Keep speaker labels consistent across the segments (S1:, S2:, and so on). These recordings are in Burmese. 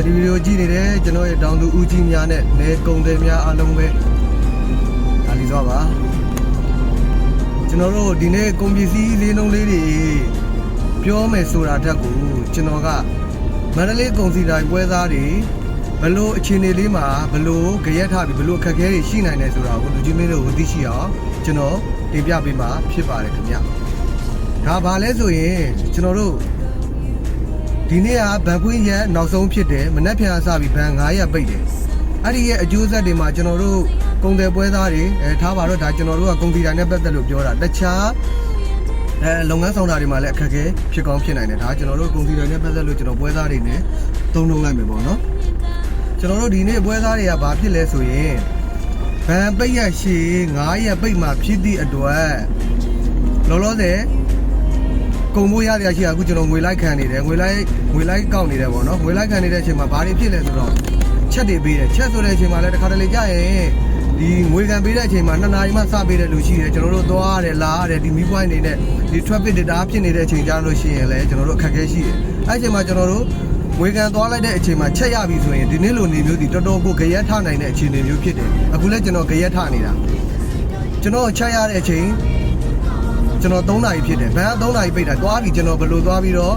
S1: ဒီဗီဒီယိုကြည့်နေတဲ့ကျွန်တော်ရဲ့တောင်သူဦးကြီးများနဲ့နေကုန်သည်များအားလုံးပဲအားလီသွားပါကျွန်တော်တို့ဒီနေ့ကုန်ပစ္စည်းလေးလုံးလေးတွေပြောမယ်ဆိုတာတက်ကိုကျွန်တော်ကမန္တလေးကုန်စည်တိုင်းပွဲသားတွေဘလို့အခြေအနေလေးမှာဘလို့ကြရက်ထားပြီးဘလို့အခက်အခဲတွေရှိနိုင်တယ်ဆိုတာကိုလူကြီးမင်းတို့ကိုသိရှိအောင်ကျွန်တော်တင်ပြပေးမှာဖြစ်ပါတယ်ခင်ဗျဒါဘာလဲဆိုရင်ကျွန်တော်တို့ဒီနေ့ကဗန်ခွင်းရက်နောက်ဆုံးဖြစ်တယ်မနက်ဖြန်အစပြီးဗန်9ရက်ပိတ်တယ်အဲ့ဒီရဲ့အကျိုးဆက်တွေမှာကျွန်တော်တို့ကုန်တယ်ပွဲသားတွေထားပါတော့ဒါကျွန်တော်တို့ကကုန်စည်တိုင်းနဲ့ပတ်သက်လို့ပြောတာတခြားလုပ်ငန်းဆောင်တာတွေမှာလည်းအခက်အခဲဖြစ်ကောင်းဖြစ်နိုင်တယ်ဒါကျွန်တော်တို့ကုန်စည်တိုင်းနဲ့ပတ်သက်လို့ကျွန်တော်ပွဲသားတွေနဲ့သုံးလုံးလိုက်မယ်ပေါ့နော်ကျွန်တော်တို့ဒီနေ့ပွဲသားတွေကဘာဖြစ်လဲဆိုရင်ဗန်ပိတ်ရက်ရှည်9ရက်ပိတ်မှာဖြစ်သည့်အတွက်လောလောဆယ်ကုန်မိုးရရရှိအခုကျွန်တော်ငွေလိုက်ခံနေတယ်ငွေလိုက်ကောက်နေတယ်ပေါ့နော်ငွေလိုက်ခံနေတဲ့အချိန်မှာဘာတွေဖြစ်လဲဆိုတော့ချက်တွေပေးတယ်ချက်ဆိုတဲ့အချိန်မှာလည်းတစ်ခါတလေကြာရင်ဒီငွေခံပေးတဲ့အချိန်မှာ2နာရီမှစပေးတဲ့လူရှိတယ်ကျွန်တော်တို့သွားရတယ်လာရတယ်ဒီမီးပွိုင်းနေနဲ့ဒီ traffic data ဖြစ်နေတဲ့အချိန်ကြာလို့ရှိရင်လည်းကျွန်တော်တို့အခက်အခဲရှိတယ်အဲ့အချိန်မှာကျွန်တော်တို့ငွေခံသွားလိုက်တဲ့အချိန်မှာချက်ရပြီဆိုရင်ဒီနေ့လိုနေမျိုးဒီတော်တော်ကိုကြရက်ထနိုင်တဲ့အခြေအနေမျိုးဖြစ်တယ်အခုလည်းကျွန်တော်ကြရက်ထနေတာကျွန်တော်ချက်ရတဲ့အချိန်ကျွန်တော်3နာရီဖြစ်တယ်ဘန်က3နာရီပိတ်တာသွားပြီးကျွန်တော်ဘယ်လိုသွားပြီးတော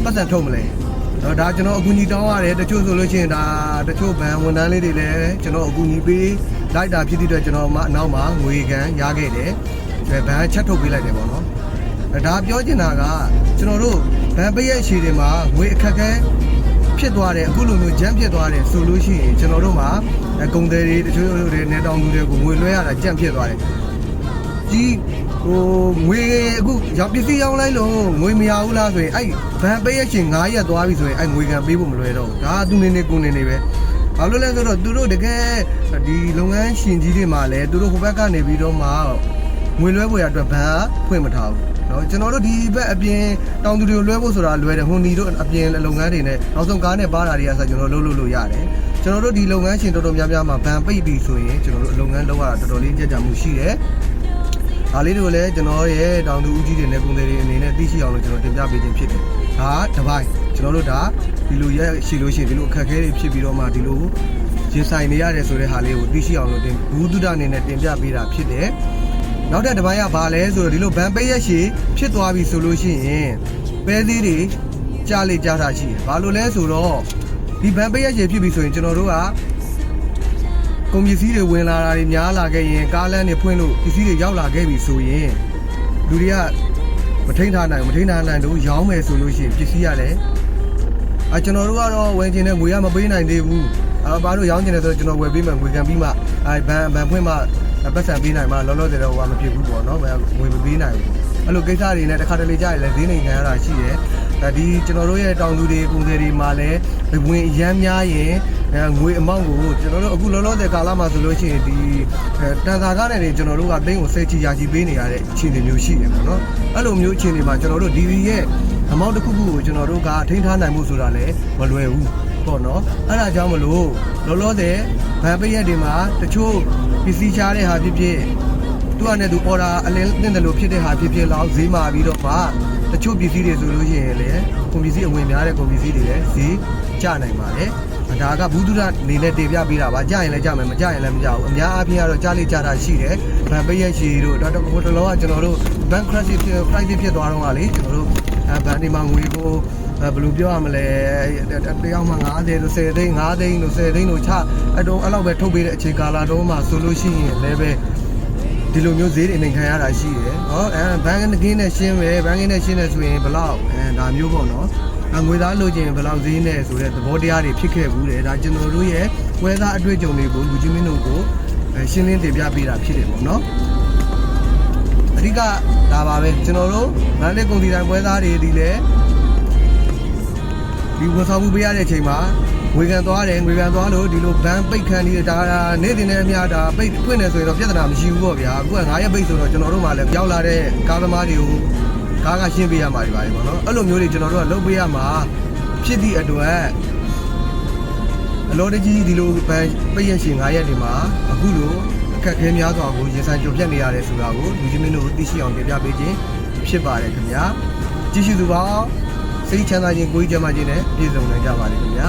S1: ့ပတ်စံထုတ်မလဲဒါကျွန်တော်အကူအညီတောင်းရတယ်တချို့ဆိုလို့ရှိရင်ဒါတချို့ဘန်ဝန်ထမ်းလေးတွေလည်းကျွန်တော်အကူအညီပေးလိုက်တာဖြစ်တဲ့အတွက်ကျွန်တော်အနောက်မှာငွေခံရခဲ့တယ်ဘန်ချက်ထုတ်ပေးလိုက်တယ်ပေါ့နော်ဒါပြောချင်တာကကျွန်တော်တို့ဘန်ပိတ်ရဲ့အရှိတွေမှာငွေအခက်အခဲဖြစ်သွားတယ်အခုလိုမျိုးဂျမ်းဖြစ်သွားတယ်ဆိုလို့ရှိရင်ကျွန်တော်တို့မှာကုန်သည်တွေတချို့တွေနေတောင်သူတွေကိုငွေလွှဲရတာကြန့်ဖြစ်သွားတယ်ကြီးငွေအခုရောက်ပစ္စည်းရောက်လိုက်လို့ငွေမရဘူးလားဆိုရင်အဲ့ဗန်ပေးရချင်း9ရက်သွားပြီဆိုရင်အဲ့ငွေခံပေးဖို့မလွယ်တော့ဘူးဒါသူနေကိုနေပဲဘာလို့လဲဆိုတော့သူတို့တကယ်ဒီလုပ်ငန်းရှင်ကြီးတွေမှာလည်းသူတို့ဟိုဘက်ကနေပြီးတော့မှငွေလွှဲဖို့ရအတွက်ဗန်ဖွင့်မထားဘူးเนาะကျွန်တော်တို့ဒီဘက်အပြင်တောင်သူတွေကိုလွှဲဖို့ဆိုတာလွယ်တယ်ဟွန်ဒီတို့အပြင်လုပ်ငန်းတွေနဲ့နောက်ဆုံးကားနဲ့ပါတာတွေကဆိုကျွန်တော်လုပ်လို့ရတယ်ကျွန်တော်တို့ဒီလုပ်ငန်းရှင်တော်တော်များများမှာဗန်ပိတ်ပြီဆိုရင်ကျွန်တော်တို့လုပ်ငန်းလုပ်ရတာတော်တော်လေးကြက်ကြမှုရှိတယ်အားလေးတွေကိုလည်းကျွန်တော်ရဲ့တောင်သူဦးကြီးတွေနဲ့ကုန်သည်တွေအနေနဲ့သိရှိအောင်လို့ကျွန်တော်တင်ပြပေးခြင်းဖြစ်တယ်။ဒါတပိုင်းကျွန်တော်တို့ဒါဒီလိုရက်ရှိလို့ရှိရင်ဒီလိုအခက်အခဲတွေဖြစ်ပြီးတော့မှဒီလိုရင်ဆိုင်နေရတယ်ဆိုတဲ့ဟာလေးကိုသိရှိအောင်လို့ဘူးတုဒအနေနဲ့တင်ပြပေးတာဖြစ်တယ်။နောက်တဲ့တပိုင်းကဘာလဲဆိုတော့ဒီလိုဗန်ပိတ်ရက်ရှိဖြစ်သွားပြီဆိုလို့ရှိရင်ပဲသေးတွေကြားလေကြားတာရှိတယ်။ဘာလို့လဲဆိုတော့ဒီဗန်ပိတ်ရက်ရှိဖြစ်ပြီဆိုရင်ကျွန်တော်တို့ကကုန်ပစ္စည်းတွေဝင်လာတာတွေများလာခဲ့ရင်ကားလမ်းတွေဖွင့်လို့ပစ္စည်းတွေရောက်လာခဲ့ပြီဆိုရင်လူတွေကမထိန်းထားနိုင်လို့ရောင်းမယ်ဆိုလို့ရှိရင်ပစ္စည်းရလည်းကျွန်တော်တို့ကတော့ဝယ်ခြင်းနဲ့ငွေရမပေးနိုင်သေးဘူးဘာလို့ရောင်းခြင်းလဲဆိုတော့ကျွန်တော်ဝယ်ပေးမယ်ငွေခံပြီးမှဘန်ဖွင့်မှပတ်စံပေးနိုင်မှလောလောဆယ်တော့ဟိုမဖြစ်ဘူးပေါ့နော်ငွေမပေးနိုင်ဘူးအဲ့လိုကိစ္စတွေနဲ့တစ်ခါတလေကြာရင်လည်းဈေးနှိမ်ခံရတာရှိတယ်ဒီကျွန်တော်တို့ရဲ့တောင်သူတွေကုန်သည်တွေမှာလည်းဝင်ရမ်းများရင်ငွေအမောင့်ကိုကျွန်တော်တို့အခုလောလောဆယ်ကာလမှာဆိုလို့ရှိရင်ဒီတန်စာကားနဲ့ကျွန်တော်တို့ကသိန်းကို10ချီရာချီပေးနေရတဲ့အခြေအနေမျိုးရှိတယ်ပေါ့နော်အဲ့လိုမျိုးအခြေအနေမှာကျွန်တော်တို့ဒီရဲ့အမောင့်တစ်ခုခုကိုကျွန်တော်တို့ကထိန်းထားနိုင်မှုဆိုတာလည်းမလွယ်ဘူးပေါ့နော်အဲ့ဒါကြောင့်မလို့လောလောဆယ်ဗန်ပိတ်ရက်တွေမှာတချို့ပစ္စည်းချတဲ့ဟာဖြစ်ဖြစ်သူကနဲ့သူ order အလင်းတင်တယ်လို့ဖြစ်တဲ့ဟာဖြစ်ဖြစ်လောက်ဈေးမှာပြီးတော့မှတချို့ပစ္စည်းတွေဆိုလို့ရှိရင်လည်းကုန်ပစ္စည်းအဝင်များတဲ့ကုန်ပစ္စည်းတွေလည်းဈေးကျနိုင်ပါတယ်ဒါကဘူးတုဒအနေနဲ့တင်ပြပေးတာပါကြရင်လည်းကြမယ်မကြရင်လည်းမကြဘူးအများအားဖြင့်ကတော့ကြားလေကြားတာရှိတယ်ဗန်ပိတ်ရက်ရှည်တို့တော့ဟိုတလောကကျွန်တော်တို့ bank crash ဖြစ်သွားတော့ကလေကျွန်တော်တို့ဘန်ဒီမှာငွေကိုဘယ်လိုပြောရမလဲတယောက်မှ90လို့10သိန်း5သိန်းလို့10သိန်းလို့ချအဲ့လောက်ပဲထုတ်ပေးတဲ့အချိန်ကာလတော့မှဆိုလို့ရှိရင်လည်းပဲဒီလိုမျိုးဈေးတွေအနေခံရတာရှိတယ်ဟောဘန်ကင်းနဲ့ရှင်းပဲဘန်ကင်းနဲ့ရှင်းနေဆိုရင်ဘလောက်ဒါမျိုးပေါ့နော်ငွေသားလိုချင်ဘယ်လောက်ဈေးနဲ့ဆိုတဲ့သဘောတရားတွေဖြစ်ခဲ့ဘူးတယ်ဒါကျွန်တော်တို့ရဲ့ဝယ်သားအတွေ့အကြုံတွေကိုလူကြီးမင်းတို့ကိုရှင်းလင်းတင်ပြပေးတာဖြစ်တယ်ပေါ့နော်အဓိကဒါပါပဲကျွန်တော်တို့မန္တလေးကုန်စည်တိုင်းဝယ်သားတွေဒီလေဒီဝန်ဆောင်မှုပေးရတဲ့အချိန်မှာငွေခံသွားလို့ဒီလိုဘန်ပိတ်ခံနေတာနေ့တင်နဲ့အများဒါပိတ်ဖွင့်နေဆိုရင်တော့ပြဿနာမရှိဘူးပေါ့ဗျာအခုက9ရက်ပိတ်ဆိုတော့ကျွန်တော်တို့မှလည်းရောက်လာတဲ့ကားသမားတွေကိုကားကရှင်းပေးရမှာဒီပါတယ်ပေါ့နော်အဲ့လိုမျိုးတွေကျွန်တော်တို့ကလုပ်ပေးရမှာဖြစ်သည့်အတွက်အလောတကြီးဒီလိုပိတ်ရရှင်9ရက်တွေမှာအခုလိုအခက်အခဲများစွာကိုရင်ဆိုင်ကြုံပြတ်နေရတယ်ဆိုတာကိုလူကြီးမင်းတို့သိရှိအောင်တင်ပြပေးခြင်းဖြစ်ပါတယ်ခင်ဗျာကြည့်ရှုသူပါစိတ်ချမ်းသာခြင်းကိုယ်ကြီးကျန်းမာခြင်းနဲ့ပြည့်စုံနိုင်ကြပါလိမ့်ခင်ဗျာ